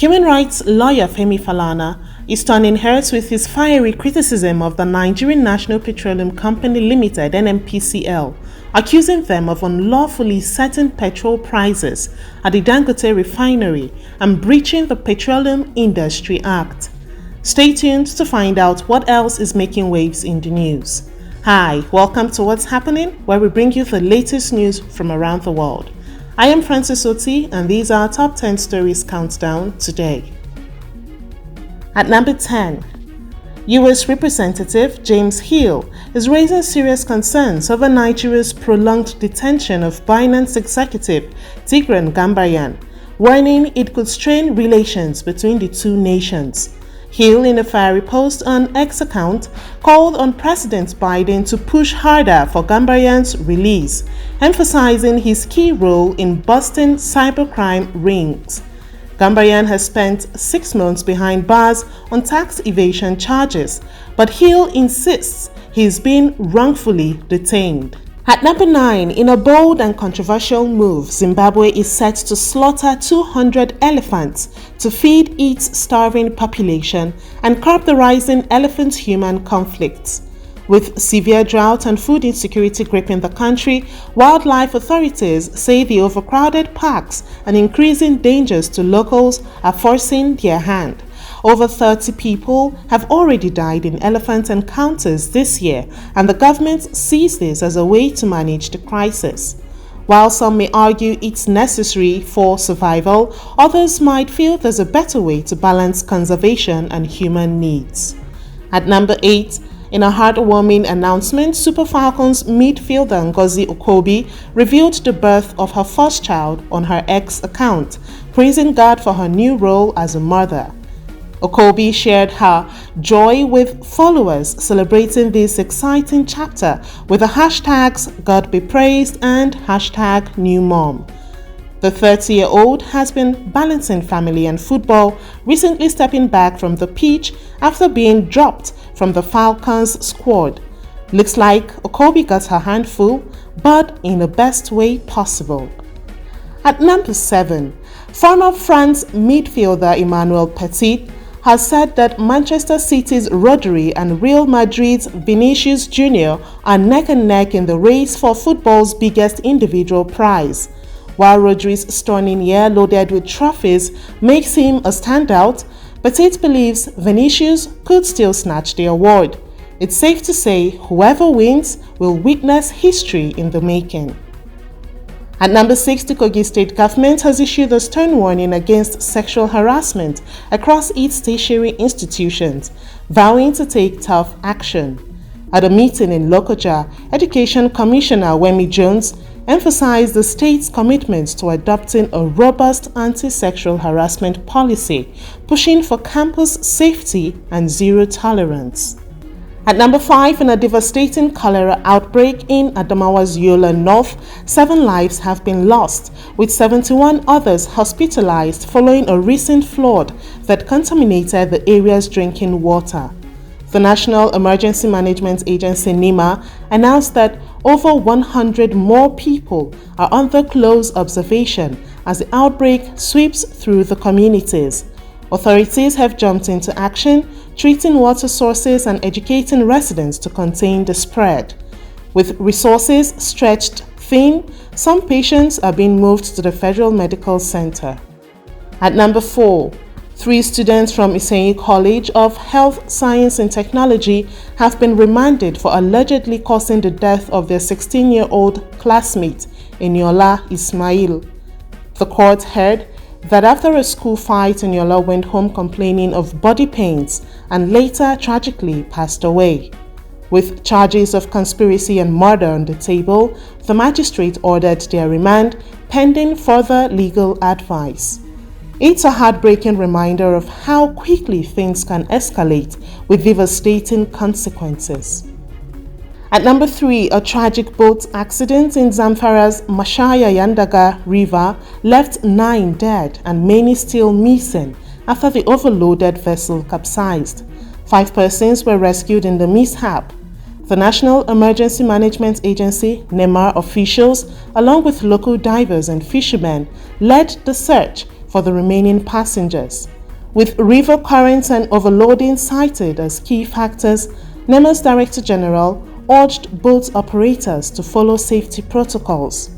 Human rights lawyer Femi Falana is turning heads with his fiery criticism of the Nigerian National Petroleum Company Limited (NNPCL), accusing them of unlawfully setting petrol prices at the Dangote Refinery and breaching the Petroleum Industry Act. Stay tuned to find out what else is making waves in the news. Hi, welcome to What's Happening, where we bring you the latest news from around the world. I am Francis Oti, and these are our top 10 stories countdown today. At number 10, U.S. Representative James Hill is raising serious concerns over Nigeria's prolonged detention of Binance executive Tigran Gambaryan, warning it could strain relations between the two nations. Hill, in a fiery post on X account, called on President Biden to push harder for Gambaryan's release, emphasizing his key role in busting cybercrime rings. Gambaryan has spent 6 months behind bars on tax evasion charges, but Hill insists he's been wrongfully detained. At number 9, in a bold and controversial move, Zimbabwe is set to slaughter 200 elephants to feed its starving population and curb the rising elephant-human conflicts. With severe drought and food insecurity gripping the country, wildlife authorities say the overcrowded parks and increasing dangers to locals are forcing their hand. Over 30 people have already died in elephant encounters this year, and the government sees this as a way to manage the crisis. While some may argue it's necessary for survival, others might feel there's a better way to balance conservation and human needs. At number 8, in a heartwarming announcement, Super Falcons midfielder Ngozi Okobi revealed the birth of her first child on her X account, praising God for her new role as a mother. Okobi shared her joy with followers, celebrating this exciting chapter with the hashtags God be praised and hashtag new mom. The 30-year-old has been balancing family and football, recently stepping back from the pitch after being dropped from the Falcons squad. Looks like Okobi got her handful, but in the best way possible. At number 7, former France midfielder Emmanuel Petit has said that Manchester City's Rodri and Real Madrid's Vinicius Jr. are neck and neck in the race for football's biggest individual prize. While Rodri's stunning year loaded with trophies makes him a standout, Petit believes Vinicius could still snatch the award. It's safe to say whoever wins will witness history in the making. At number 6, the Kogi state government has issued a stern warning against sexual harassment across its tertiary institutions, vowing to take tough action. At a meeting in Lokoja, Education Commissioner Wemi Jones emphasized the state's commitment to adopting a robust anti-sexual harassment policy, pushing for campus safety and zero tolerance. At number 5, in a devastating cholera outbreak in Adamawa's Yola North, 7 lives have been lost, with 71 others hospitalized following a recent flood that contaminated the area's drinking water. The National Emergency Management Agency NEMA announced that over 100 more people are under close observation as the outbreak sweeps through the communities. Authorities have jumped into action, treating water sources and educating residents to contain the spread. With resources stretched thin, some patients are being moved to the Federal Medical Center. At number 4, 3 students from Isenyi College of Health Science and Technology have been remanded for allegedly causing the death of their 16-year-old classmate, Eniola Ismail. The court heard that after a school fight, Eniola went home complaining of body pains and later tragically passed away. With charges of conspiracy and murder on the table, the magistrate ordered their remand pending further legal advice. It's a heartbreaking reminder of how quickly things can escalate with devastating consequences. At number 3, a tragic boat accident in Zamfara's Mashaya Yandaga River left 9 dead and many still missing after the overloaded vessel capsized. 5 persons were rescued in the mishap. The National Emergency Management Agency (NEMA) officials, along with local divers and fishermen, led the search for the remaining passengers. With river currents and overloading cited as key factors, NEMA's Director General urged boat operators to follow safety protocols.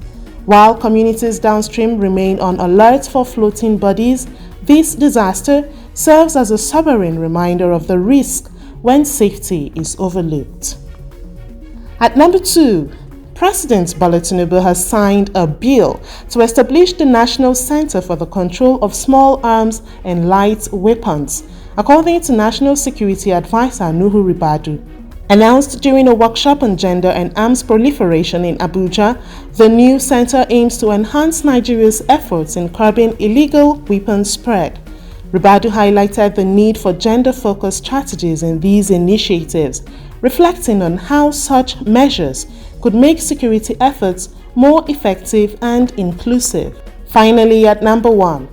While communities downstream remain on alert for floating bodies, this disaster serves as a sobering reminder of the risk when safety is overlooked. At number 2, President Ballon Tinubu has signed a bill to establish the National Center for the Control of Small Arms and Light Weapons, according to National Security Advisor Nuhu Ribadu. Announced during a workshop on gender and arms proliferation in Abuja, the new center aims to enhance Nigeria's efforts in curbing illegal weapons spread. Ribadu highlighted the need for gender-focused strategies in these initiatives, reflecting on how such measures could make security efforts more effective and inclusive. Finally, at number 1,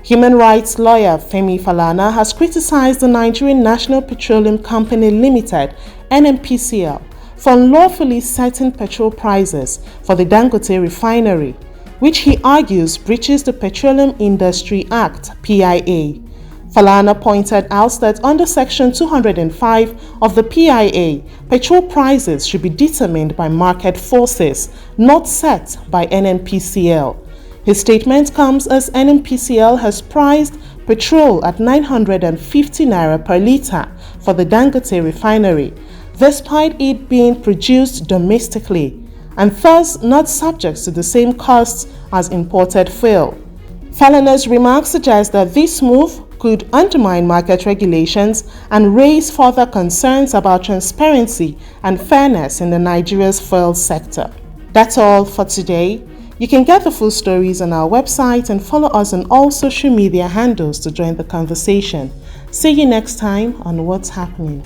human rights lawyer Femi Falana has criticized the Nigerian National Petroleum Company Limited (NNPCL) for unlawfully setting petrol prices for the Dangote Refinery, which he argues breaches the Petroleum Industry Act (PIA). Falana pointed out that under Section 205 of the PIA, petrol prices should be determined by market forces, not set by NNPCL. His statement comes as NNPCL has priced petrol at 950 naira per litre for the Dangote Refinery, despite it being produced domestically, and thus not subject to the same costs as imported fuel. Falana's remarks suggest that this move could undermine market regulations and raise further concerns about transparency and fairness in the Nigeria's fuel sector. That's all for today. You can get the full stories on our website and follow us on all social media handles to join the conversation. See you next time on What's Happening.